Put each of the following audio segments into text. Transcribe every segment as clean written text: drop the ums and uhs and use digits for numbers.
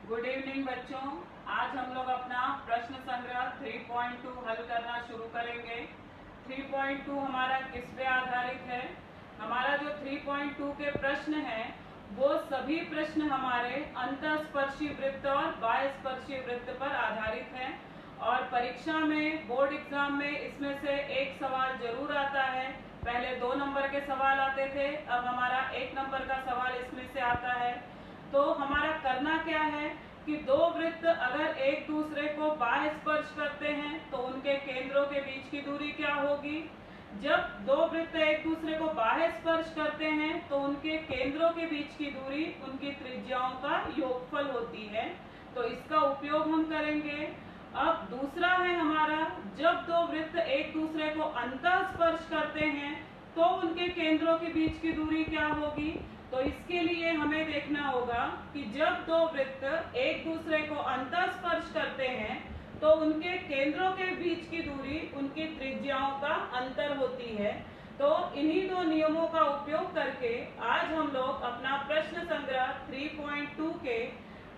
Good evening बच्चों। आज हम लोग अपना प्रश्न संग्रह 3.2 हल करना शुरू करेंगे। 3.2 हमारा किस पे आधारित है? हमारा जो 3.2 के प्रश्न हैं वो सभी प्रश्न हमारे अंतःस्पर्शी वृत्त और बाह्यस्पर्शी वृत्त पर आधारित हैं और परीक्षा में बोर्ड एग्जाम में इसमें से एक सवाल जरूर आता है। पहले 2 नंबर के सवाल आते थे, अब हमारा 1 नंबर का सवाल इसमें से आता है। तो हमारा करना क्या है कि दो वृत्त अगर एक दूसरे को बाह्य स्पर्श करते हैं तो उनके केंद्रों के बीच की दूरी क्या होगी। जब दो वृत्त एक दूसरे को बाह्य स्पर्श करते हैं तो उनके केंद्रों के बीच की दूरी उनकी त्रिज्याओं का योगफल होती है। तो इसका उपयोग हम करेंगे। अब दूसरा है हमारा, जब दो वृत्त एक दूसरे को अंतः स्पर्श करते हैं तो उनके केंद्रों के बीच की दूरी क्या होगी। तो इसके लिए हमें देखना होगा कि जब दो वृत्त एक दूसरे को अंतः स्पर्श करते हैं तो उनके केंद्रों के बीच की दूरी उनकी त्रिज्याओं का अंतर होती है। तो इन्हीं दो नियमों का उपयोग करके आज हम लोग अपना प्रश्न संग्रह 3.2 के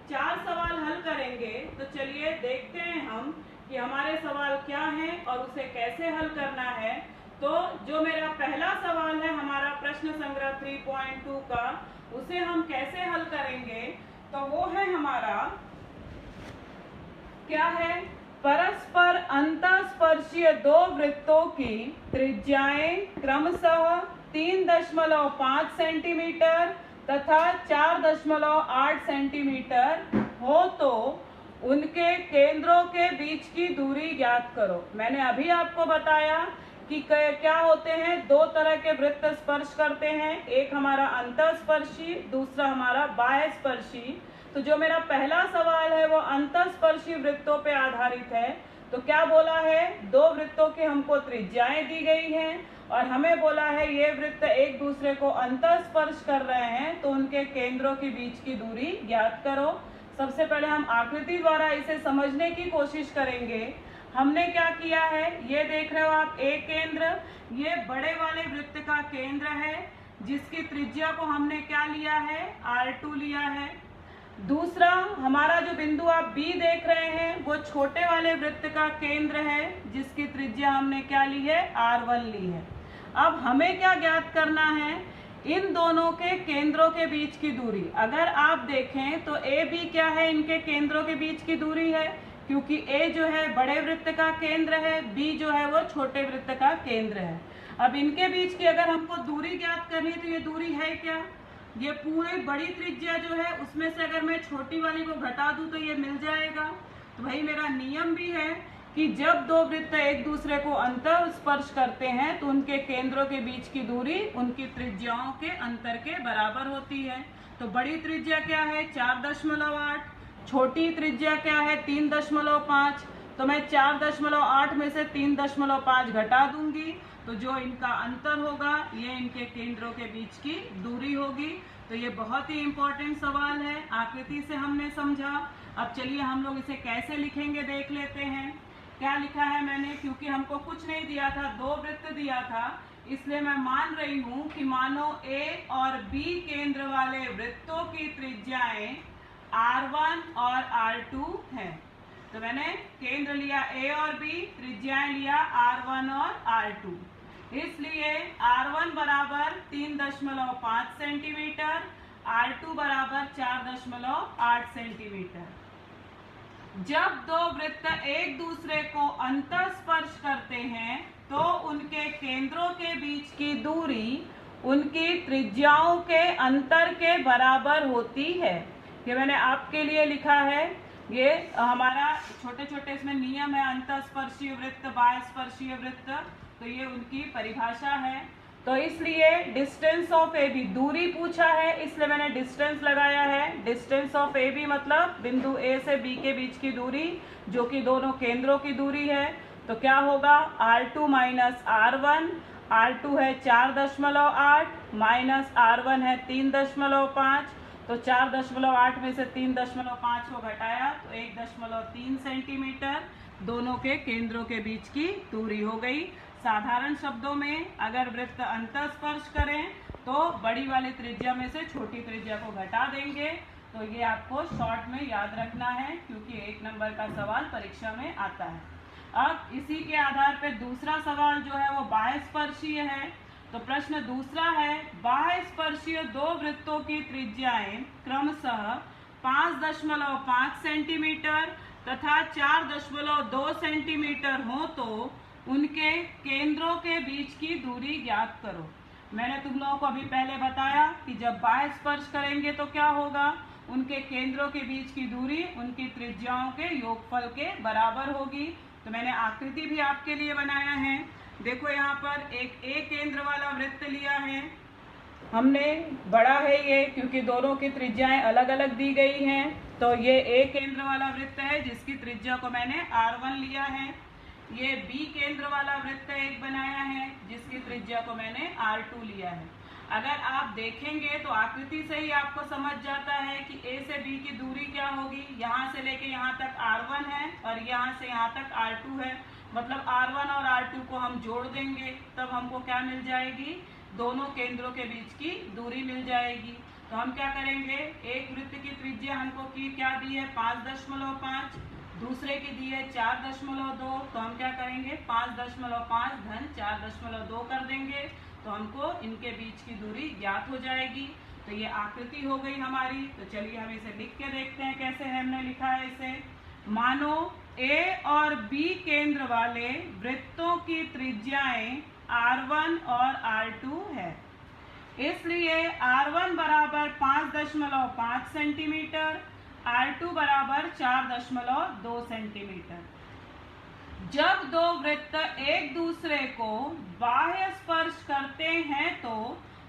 4 सवाल हल करेंगे। तो चलिए देखते हैं हम कि हमारे सवाल क्या हैं और उसे कैसे हल करना है। तो जो मेरा पहला सवाल है हमारा प्रश्न संग्रह 3.2 का, उसे हम कैसे हल करेंगे। तो वो है हमारा, क्या है, परस्पर अंतःस्पर्शीय दो वृत्तों की त्रिज्याएं क्रमशः 3.5 सेंटीमीटर तथा 4.8 सेंटीमीटर हो तो उनके केंद्रों के बीच की दूरी ज्ञात करो। मैंने अभी आपको बताया कि क्या होते हैं, दो तरह के वृत्त स्पर्श करते हैं, एक हमारा अंतःस्पर्शी, दूसरा हमारा बाह्यस्पर्शी। तो जो मेरा पहला सवाल है वो अंतःस्पर्शी वृत्तों पे आधारित है। तो क्या बोला है, दो वृत्तों की हमको त्रिज्याएं दी गई हैं और हमें बोला है ये वृत्त एक दूसरे को अंतःस्पर्श कर रहे हैं तो उनके केंद्रों के बीच की दूरी ज्ञात करो। सबसे पहले हम आकृति द्वारा इसे समझने की कोशिश करेंगे। हमने क्या किया है, ये देख रहे हो आप, एक केंद्र, ये बड़े वाले वृत्त का केंद्र है जिसकी त्रिज्या को हमने क्या लिया है, R2 लिया है। दूसरा हमारा जो बिंदु आप B देख रहे हैं वो छोटे वाले वृत्त का केंद्र है जिसकी त्रिज्या हमने क्या ली है, R1 ली है। अब हमें क्या ज्ञात करना है, इन दोनों के केंद्रों के बीच की दूरी। अगर आप देखें तो AB क्या है, इनके केंद्रों के बीच की दूरी है, क्योंकि A जो है बड़े वृत्त का केंद्र है, B जो है वो छोटे वृत्त का केंद्र है। अब इनके बीच की अगर हमको दूरी ज्ञात करनी है तो ये दूरी है क्या, ये पूरी बड़ी त्रिज्या जो है उसमें से अगर मैं छोटी वाली को घटा दूं तो ये मिल जाएगा। तो भाई मेरा नियम भी है कि जब दो वृत्त एक दूसरे को अंतः स्पर्श करते हैं तो उनके केंद्रों के बीच की दूरी उनकी त्रिज्याओं के अंतर के बराबर होती है। तो बड़ी त्रिज्या क्या है, 4.8, छोटी त्रिज्या क्या है, 3.5। तो मैं 4.8 में से 3.5 घटा दूंगी तो जो इनका अंतर होगा ये इनके केंद्रों के बीच की दूरी होगी। तो ये बहुत ही इंपॉर्टेंट सवाल है, आकृति से हमने समझा। अब चलिए हम लोग इसे कैसे लिखेंगे देख लेते हैं। क्या लिखा है मैंने, क्योंकि हमको कुछ नहीं दिया था, दो वृत्त दिया था, इसलिए मैं मान रही हूँ कि मानो A और B केंद्र वाले वृत्तों की त्रिज्याएं R1 और R2 हैं। तो मैंने केंद्र लिया A और B, त्रिज्याएं लिया R1 और R2, इसलिए R1 बराबर 3.5 सेंटीमीटर, R2 बराबर 4.8 सेंटीमीटर। जब दो वृत्त एक दूसरे को अंतःस्पर्श करते हैं तो उनके केंद्रों के बीच की दूरी उनकी त्रिज्याओं के अंतर के बराबर होती है। ये मैंने आपके लिए लिखा है। ये हमारा छोटे छोटे इसमें नियम है, अंतःस्पर्शीय वृत्त, बाह्यस्पर्शीय वृत्त, तो ये उनकी परिभाषा है। तो इसलिए डिस्टेंस ऑफ ए बी, दूरी पूछा है इसलिए मैंने डिस्टेंस लगाया है। डिस्टेंस ऑफ ए बी मतलब बिंदु ए से बी के बीच की दूरी जो कि दोनों केंद्रों की दूरी है। तो क्या होगा, R2 माइनस R1, R2 है 4.8 माइनस R1 है 3.5। तो 4.8 में से 3.5 को घटाया तो 1.3 सेंटीमीटर दोनों के केंद्रों के बीच की दूरी हो गई। साधारण शब्दों में अगर वृत्त अंतःस्पर्श करें तो बड़ी वाली त्रिज्या में से छोटी त्रिज्या को घटा देंगे तो ये आपको शॉर्ट में याद रखना है क्योंकि 1 नंबर का सवाल परीक्षा में आता है। अब इसी के आधार पर दूसरा सवाल जो है वो बाह्य स्पर्शीय है। तो प्रश्न दूसरा है, बाह्य स्पर्शीय दो वृत्तों की त्रिज्याएं क्रमशः 5.5 सेंटीमीटर तथा 4.2 सेंटीमीटर हो तो उनके केंद्रों के बीच की दूरी ज्ञात करो। मैंने तुम लोगों को अभी पहले बताया कि जब बाह्य स्पर्श करेंगे तो क्या होगा, उनके केंद्रों के बीच की दूरी उनकी त्रिज्याओं के योगफल के बराबर होगी। तो मैंने आकृति भी आपके लिए बनाया है। देखो यहाँ पर एक ए केंद्र वाला वृत्त लिया है हमने, बड़ा है ये क्योंकि दोनों की त्रिज्याएं अलग अलग दी गई हैं। तो ये ए केंद्र वाला वृत्त है जिसकी त्रिज्या को मैंने R1 लिया है। ये बी केंद्र वाला वृत्त एक बनाया है जिसकी त्रिज्या को मैंने R2 लिया है। अगर आप देखेंगे तो आकृति से ही आपको समझ जाता है कि ए से बी की दूरी क्या होगी। यहाँ से लेके यहाँ तक R1 है और यहाँ से यहाँ तक R2 है, मतलब R1 और R2 को हम जोड़ देंगे तब हमको क्या मिल जाएगी, दोनों केंद्रों के बीच की दूरी मिल जाएगी। तो हम क्या करेंगे, एक वृत्त की त्रिज्या हमको की क्या दी है 5.5, दूसरे की दी है 4.2। तो हम क्या करेंगे 5.5 धन 4.2 कर देंगे तो हमको इनके बीच की दूरी ज्ञात हो जाएगी। तो ये आकृति हो गई हमारी। तो चलिए हम इसे लिख के देखते हैं कैसे हमने लिखा है इसे। मानो ए और बी केंद्र वाले वृत्तों की त्रिज्याएं R1 और R2 है, इसलिए R1 बराबर 5.5 सेंटीमीटर, R2 बराबर 4.2 सेंटीमीटर। जब दो वृत्त एक दूसरे को बाह्य स्पर्श करते हैं तो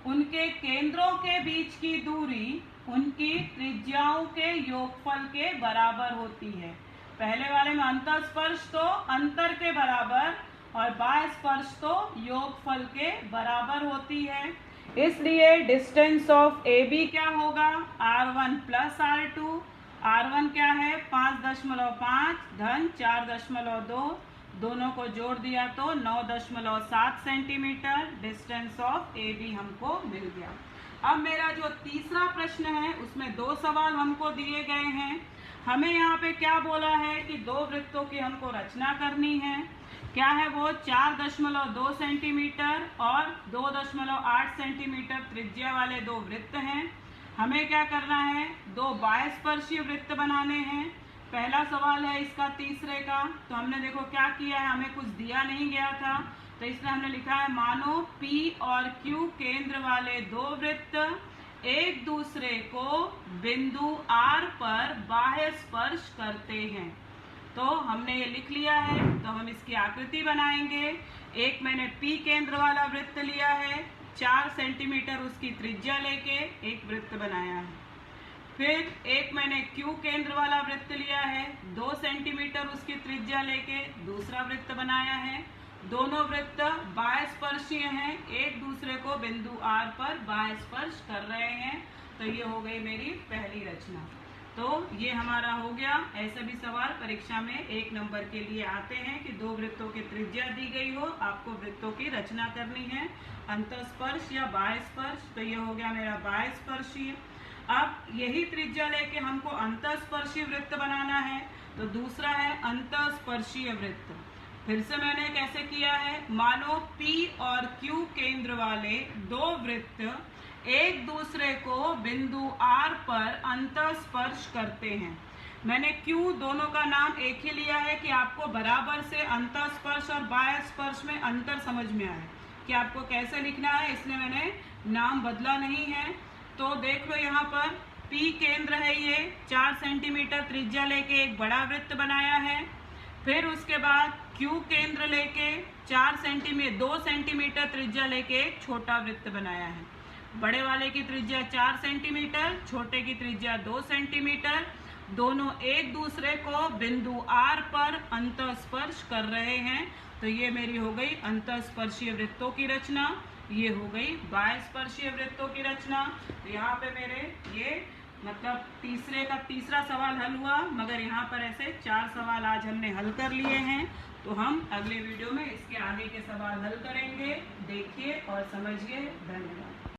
उनके केंद्रों के बीच की दूरी उनकी त्रिज्याओं के योगफल के बराबर होती है। पहले वाले में अंतर स्पर्श तो अंतर के बराबर और बाह्य स्पर्श तो योगफल के बराबर होती है। इसलिए डिस्टेंस ऑफ ए बी क्या होगा, R1 प्लस R2। R1 क्या है 5.5 धन 4.2, दोनों को जोड़ दिया तो 9.7 centimetre distance of A B हमको मिल गया। अब मेरा जो तीसरा प्रश्न है उसमें दो सवाल हमको दिए गए हैं। हमें यहाँ पे क्या बोला है कि दो वृत्तों की हमको रचना करनी है। क्या है वो 4.2 सेंटीमीटर और 2.8 सेंटीमीटर त्रिज्या वाले दो वृत्त हैं। हमें क्या करना है, दो बाह्य स्पर्शीय वृत्त बनाने हैं। पहला सवाल है इसका तीसरे का। तो हमने देखो क्या किया है, हमें कुछ दिया नहीं गया था तो इसलिए हमने लिखा है मानो P और Q केंद्र वाले दो वृत्त एक दूसरे को बिंदु R पर बाह्य स्पर्श करते हैं। तो हमने ये लिख लिया है। तो हम इसकी आकृति बनाएंगे। एक मैंने P केंद्र वाला वृत्त लिया है, 4 सेंटीमीटर उसकी त्रिज्या लेके एक वृत्त बनाया है। फिर एक मैंने Q केंद्र वाला वृत्त लिया है, 2 सेंटीमीटर उसकी त्रिज्या लेके दूसरा वृत्त बनाया है। दोनों वृत्त बाह्य स्पर्शीय हैं, एक दूसरे को बिंदु R पर बाह्य स्पर्श कर रहे हैं। तो ये हो गई मेरी पहली रचना। तो ये हमारा हो गया। ऐसे भी सवाल परीक्षा में 1 नंबर के लिए आते हैं कि दो वृत्तों की त्रिज्या दी गई हो, आपको वृत्तों की रचना करनी है, अंतःस्पर्श या बाह्य स्पर्श। तो ये हो गया मेरा बाह्य स्पर्शीय। अब यही त्रिज्या लेके हमको अंतःस्पर्शीय वृत्त बनाना है। तो दूसरा है अंतःस्पर्शीय वृत्त। फिर से मैंने कैसे किया है, मानो P और Q केंद्र वाले दो वृत्त एक दूसरे को बिंदु R पर अंतःस्पर्श करते हैं। मैंने Q दोनों का नाम एक ही लिया है कि आपको बराबर से अंतःस्पर्श और बाह्य स्पर्श में अंतर समझ में आए कि आपको कैसे लिखना है, इसलिए मैंने नाम बदला नहीं है। तो देख लो यहाँ पर P केंद्र है, ये 4 सेंटीमीटर त्रिज्या लेके एक बड़ा वृत्त बनाया है। फिर उसके बाद Q केंद्र लेके 2 सेंटीमीटर त्रिज्या लेके एक छोटा वृत्त बनाया है। बड़े वाले की त्रिज्या 4 सेंटीमीटर, छोटे की त्रिज्या 2 सेंटीमीटर। दोनों एक दूसरे को बिंदु R पर अंतःस्पर्श कर रहे हैं। तो ये मेरी हो गई अंतःस्पर्शीय वृत्तों की रचना, ये हो गई बाह्य स्पर्शीय वृत्तों की रचना। तो यहाँ पे मेरे ये मतलब तीसरे का तीसरा सवाल हल हुआ, मगर यहाँ पर ऐसे 4 सवाल आज हमने हल कर लिए हैं। तो हम अगले वीडियो में इसके आगे के सवाल हल करेंगे। देखिए और समझिए। धन्यवाद।